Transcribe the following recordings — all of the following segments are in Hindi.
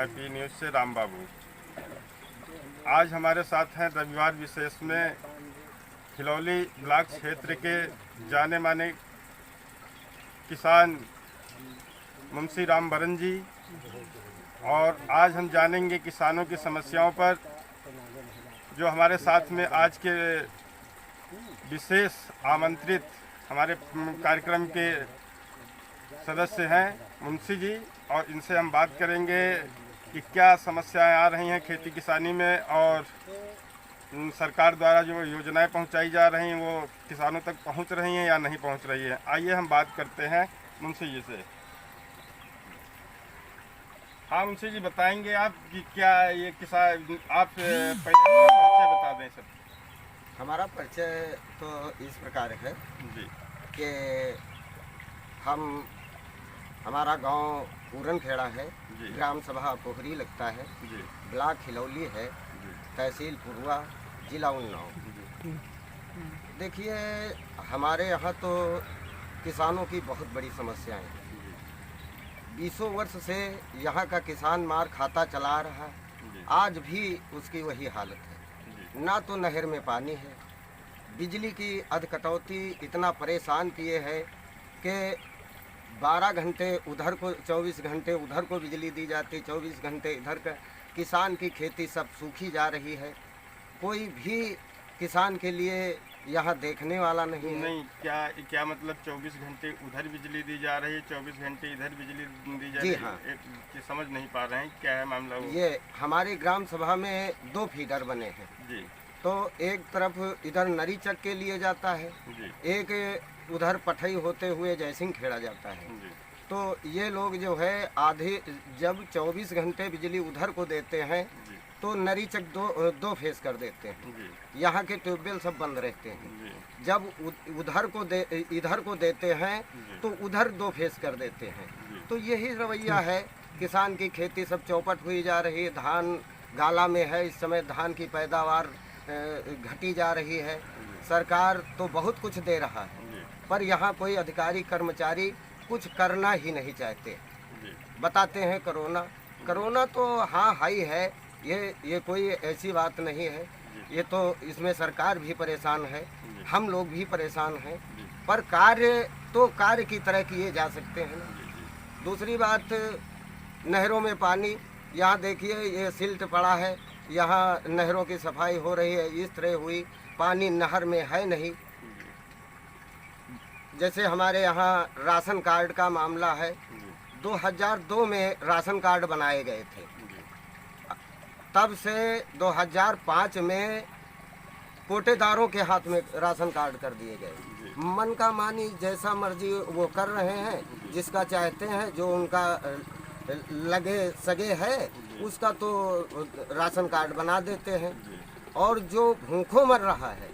MIP न्यूज़ से राम बाबू। आज हमारे साथ हैं रविवार विशेष में खिलौली ब्लॉक क्षेत्र के जाने माने किसान मुंशी राम बरन जी, और आज हम जानेंगे किसानों की समस्याओं पर। जो हमारे साथ में आज के विशेष आमंत्रित हमारे कार्यक्रम के सदस्य हैं मुंशी जी, और इनसे हम बात करेंगे कि क्या समस्याएं आ रही हैं खेती किसानी में, और सरकार द्वारा जो योजनाएं पहुंचाई जा रही हैं वो किसानों तक पहुंच रही हैं या नहीं पहुंच रही हैं। आइए हम बात करते हैं मुंशी जी से। हाँ मुंशी जी, बताएंगे आप कि क्या ये किसान, आप पहले परिचय बता दें सब। हमारा परिचय तो इस प्रकार है जी कि हमारा गांव पूरनखेड़ा है, ग्राम सभा पोखरी लगता है, जी ब्लॉक खिलौली है, तहसील पुरुआ, जिला उन्नाव। देखिए, हमारे यहाँ तो किसानों की बहुत बड़ी समस्याएं हैं। 20 वर्ष से यहाँ का किसान मार खाता चला रहा है, आज भी उसकी वही हालत है। ना तो नहर में पानी है, बिजली की अध कटौती इतना परेशान किए है कि 12 घंटे उधर को, 24 घंटे उधर को बिजली दी जाती, 24 घंटे इधर का। किसान की खेती सब सूखी जा रही है, कोई भी किसान के लिए यहाँ देखने वाला नहीं है। नहीं, क्या मतलब 24 घंटे उधर बिजली दी जा रही है, 24 घंटे इधर बिजली दी जा रही जी है? हाँ, समझ नहीं पा रहे हैं क्या है मामला वो? ये हमारी ग्राम सभा में 2 फीडर बने हैं। जी तो एक तरफ इधर नरीचक के लिए जाता है, जी एक उधर पठई होते हुए जयसिंह खेड़ा जाता है। जी तो ये लोग जो है आधे, जब 24 घंटे बिजली उधर को देते हैं जी तो नरीचक दो फेस कर देते हैं। जी यहाँ के ट्यूबवेल सब बंद रहते हैं। जी जब इधर को देते हैं तो उधर 2 फेस कर देते हैं। तो यही रवैया है, किसान की खेती सब चौपट हुई जा रही है। धान गाला में है, इस समय धान की पैदावार घटी जा रही है। सरकार तो बहुत कुछ दे रहा है, पर यहाँ कोई अधिकारी कर्मचारी कुछ करना ही नहीं चाहते। बताते हैं कोरोना तो हाँ हाई है, ये कोई ऐसी बात नहीं है। ये तो इसमें सरकार भी परेशान है, हम लोग भी परेशान हैं, पर कार्य की तरह किए जा सकते हैं ना। दूसरी बात, नहरों में पानी, यहाँ देखिए ये सिल्ट पड़ा है, यहाँ नहरों की सफाई हो रही है, इस तरह हुई, पानी नहर में है नहीं। जैसे हमारे यहाँ राशन कार्ड का मामला है, 2002 में राशन कार्ड बनाए गए थे, तब से 2005 में कोटेदारों के हाथ में राशन कार्ड कर दिए गए। मन का मानी जैसा मर्जी वो कर रहे हैं, जिसका चाहते हैं, जो उनका लगे सगे है उसका तो राशन कार्ड बना देते हैं, और जो भूखों मर रहा है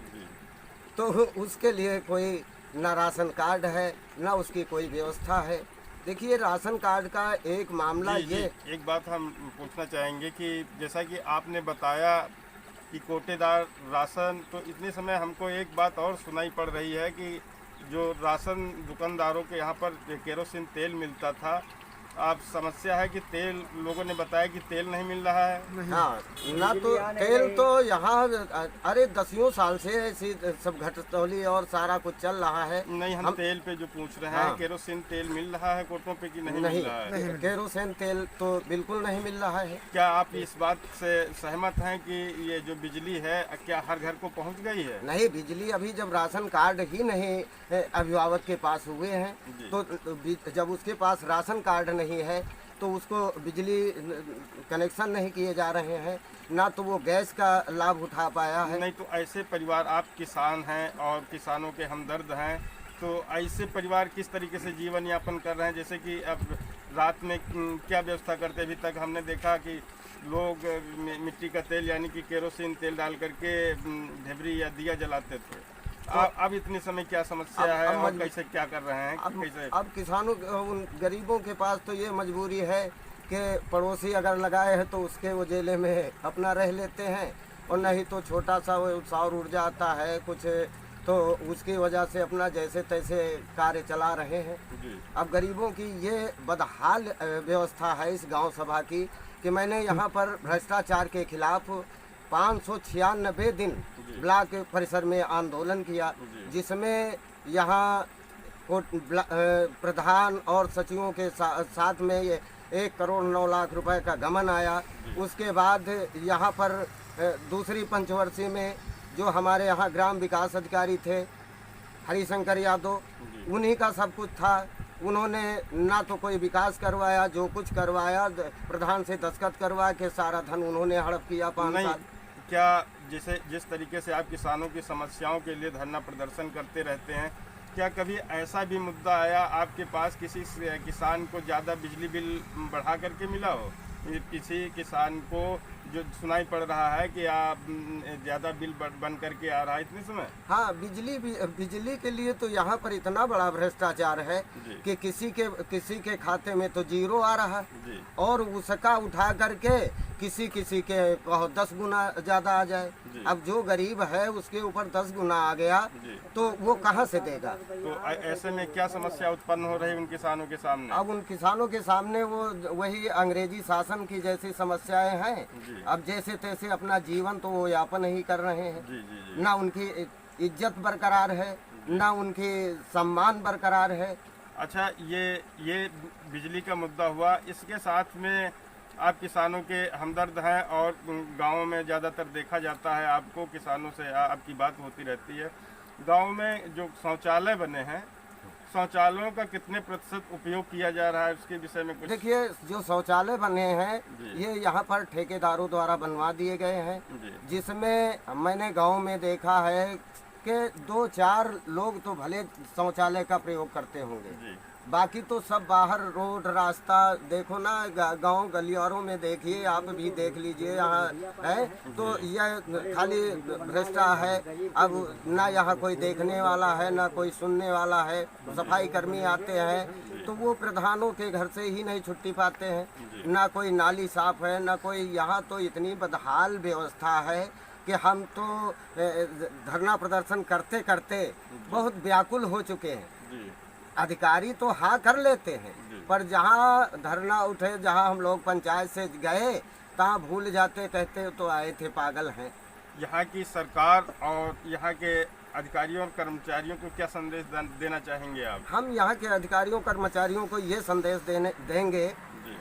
तो उसके लिए कोई ना राशन कार्ड है ना उसकी कोई व्यवस्था है। देखिए, राशन कार्ड का एक मामला ये एक बात हम पूछना चाहेंगे कि जैसा कि आपने बताया कि कोटेदार राशन, तो इतने समय हमको एक बात और सुनाई पड़ रही है कि जो राशन दुकानदारों के यहाँ पर केरोसिन तेल मिलता था, आप समस्या है कि तेल, लोगों ने बताया कि तेल नहीं मिल रहा है। हाँ, ना तो तेल तो यहाँ, अरे 10 साल से ऐसी सब घटतौली और सारा कुछ चल रहा है। नहीं, हम तेल पे जो पूछ रहे हैं, हाँ, केरोसिन तेल मिल रहा है कोटों पे कि नहीं मिल रहा है? केरोसिन तेल तो बिल्कुल नहीं मिल रहा है। क्या आप इस बात से सहमत हैं कि ये जो बिजली है क्या हर घर को पहुँच गई है? नहीं, बिजली अभी जब राशन कार्ड ही नहीं अभिभावक के पास हुए हैं, तो जब उसके पास राशन कार्ड नहीं है तो उसको बिजली कनेक्शन नहीं किए जा रहे हैं, ना तो वो गैस का लाभ उठा पाया है। नहीं, तो ऐसे परिवार, आप किसान हैं और किसानों के हमदर्द हैं, तो ऐसे परिवार किस तरीके से जीवन यापन कर रहे हैं? जैसे कि अब रात में क्या व्यवस्था करते? अभी तक हमने देखा कि लोग मिट्टी का तेल यानी कि केरोसिन तेल डाल करके ढेबरी या दिया जलाते थे। अब इतने समय क्या समस्या है और कैसे क्या कर रहे हैं? कैसे अब किसानों, उन गरीबों के पास तो ये मजबूरी है कि पड़ोसी अगर लगाए हैं तो उसके वो जेले में अपना रह लेते हैं, और नहीं तो छोटा सा वो सौर ऊर्जा आता है, कुछ तो उसकी वजह से अपना जैसे तैसे कार्य चला रहे हैं। जी अब गरीबों की ये बदहाल व्यवस्था है इस गांव सभा की कि मैंने यहाँ पर भ्रष्टाचार के खिलाफ 596 दिन ब्लॉक परिसर में आंदोलन किया, जिसमें यहाँ प्रधान और सचिवों के साथ में ये 1,09,00,000 रुपए का गमन आया। उसके बाद यहाँ पर दूसरी पंचवर्षीय में जो हमारे यहाँ ग्राम विकास अधिकारी थे हरिशंकर यादव, उन्हीं का सब कुछ था। उन्होंने ना तो कोई विकास करवाया, जो कुछ करवाया प्रधान से दस्तखत करवा के सारा धन उन्होंने हड़प किया 5 साल। क्या जिस तरीके से आप किसानों की समस्याओं के लिए धरना प्रदर्शन करते रहते हैं, क्या कभी ऐसा भी मुद्दा आया आपके पास किसी किसान को ज़्यादा बिजली बिल बढ़ा करके मिला हो? किसी किसान को जो सुनाई पड़ रहा है कि आप ज़्यादा बिल बन करके आ रहा है इतने समय? हाँ, बिजली के लिए तो यहाँ पर इतना बड़ा भ्रष्टाचार है कि किसी के खाते में तो 0 आ रहा है और उसका उठा करके किसी के 10 गुना ज़्यादा आ जाए। अब जो गरीब है उसके ऊपर 10 गुना आ गया तो वो कहाँ से देगा? तो ऐसे में क्या समस्या उत्पन्न हो रही है उन किसानों के सामने? अब उन किसानों के सामने वो वही अंग्रेजी शासन की जैसी समस्याएं हैं। अब जैसे तैसे अपना जीवन तो वो यापन ही कर रहे हैं। ना उनकी इज्जत बरकरार है, ना उनकी सम्मान बरकरार है। अच्छा, ये बिजली का मुद्दा हुआ, इसके साथ में आप किसानों के हमदर्द हैं और गाँव में ज़्यादातर देखा जाता है, आपको किसानों से आपकी बात होती रहती है। गाँव में जो शौचालय बने हैं, शौचालयों का कितने प्रतिशत उपयोग किया जा रहा है, उसके विषय में कुछ? देखिए, जो शौचालय बने हैं ये यहाँ पर ठेकेदारों द्वारा बनवा दिए गए हैं, जिसमें मैंने गांव में देखा है कि 2-4 लोग तो भले शौचालय का प्रयोग करते होंगे, बाकी तो सब बाहर रोड रास्ता देखो ना, गांव गलियारों में देखिए, आप भी देख लीजिए यहाँ है तो यह खाली भ्रष्टा है। अब ना यहाँ कोई देखने वाला है, ना कोई सुनने वाला है। सफाई कर्मी आते हैं तो वो प्रधानों के घर से ही नहीं छुट्टी पाते हैं, ना कोई नाली साफ है, ना कोई। यहाँ तो इतनी बदहाल व्यवस्था है कि हम तो धरना प्रदर्शन करते करते बहुत व्याकुल हो चुके हैं। अधिकारी तो हाँ कर लेते हैं, पर जहाँ धरना उठे, जहाँ हम लोग पंचायत से गए, तहाँ भूल जाते, कहते तो आए थे, पागल हैं। यहाँ की सरकार और यहाँ के अधिकारियों और कर्मचारियों को क्या संदेश देना चाहेंगे आप? हम यहाँ के अधिकारियों कर्मचारियों को ये संदेश देंगे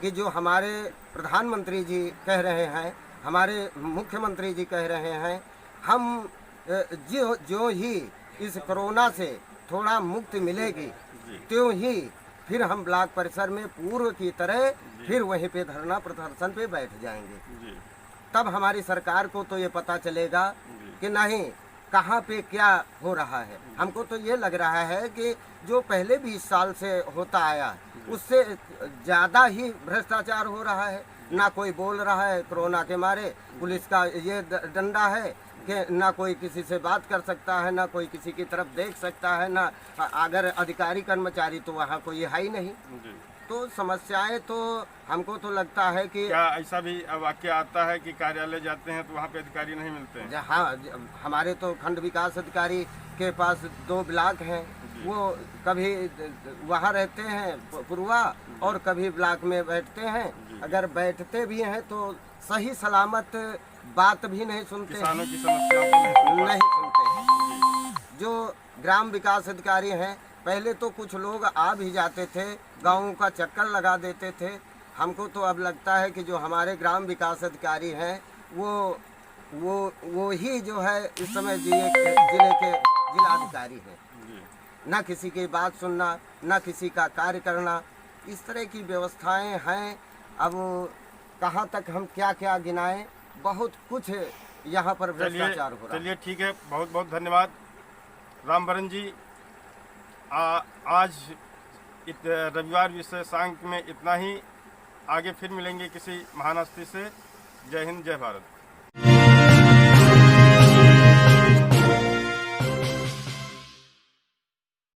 कि जो हमारे प्रधानमंत्री जी कह रहे हैं, हमारे मुख्यमंत्री जी कह रहे हैं, हम जो ही इस कोरोना से थोड़ा मुक्ति मिलेगी त्यों ही फिर हम ब्लॉक परिसर में पूर्व की तरह फिर वहीं पे धरना प्रदर्शन पे बैठ जाएंगे। तब हमारी सरकार को तो ये पता चलेगा कि नहीं कहाँ पे क्या हो रहा है। हमको तो ये लग रहा है कि जो पहले 20 साल से होता आया उससे ज़्यादा ही भ्रष्टाचार हो रहा है। ना कोई बोल रहा है, कोरोना के मारे पुलिस का ये डंडा है कि ना कोई किसी से बात कर सकता है, ना कोई किसी की तरफ देख सकता है, ना अगर अधिकारी कर्मचारी तो वहाँ कोई है ही नहीं। तो समस्याएं तो हमको तो लगता है कि क्या ऐसा भी वाक्य आता है कि कार्यालय जाते हैं तो वहाँ पे अधिकारी नहीं मिलते हैं? हाँ, हमारे तो खंड विकास अधिकारी के पास 2 ब्लॉक हैं, वो कभी वहाँ रहते हैं पूर्वा और कभी ब्लॉक में बैठते हैं। अगर बैठते भी हैं तो सही सलामत बात भी नहीं सुनते, किसानों की समस्याओं को नहीं सुनते हैं। जो ग्राम विकास अधिकारी हैं, पहले तो कुछ लोग आ भी जाते थे, गाँव का चक्कर लगा देते थे। हमको तो अब लगता है कि जो हमारे ग्राम विकास अधिकारी हैं वो ही जो है इस समय जिले के जिलाधिकारी हैं। ना किसी की बात सुनना, ना किसी का कार्य करना, इस तरह की व्यवस्थाएं हैं। अब कहाँ तक हम क्या क्या गिनाएं, बहुत कुछ यहाँ पर भ्रष्टाचार हो रहा है। चलिए ठीक है, बहुत बहुत धन्यवाद रामबरन जी। आज रविवार विषय सांक में इतना ही। आगे फिर मिलेंगे किसी महान हस्ती से। जय हिंद, जय भारत।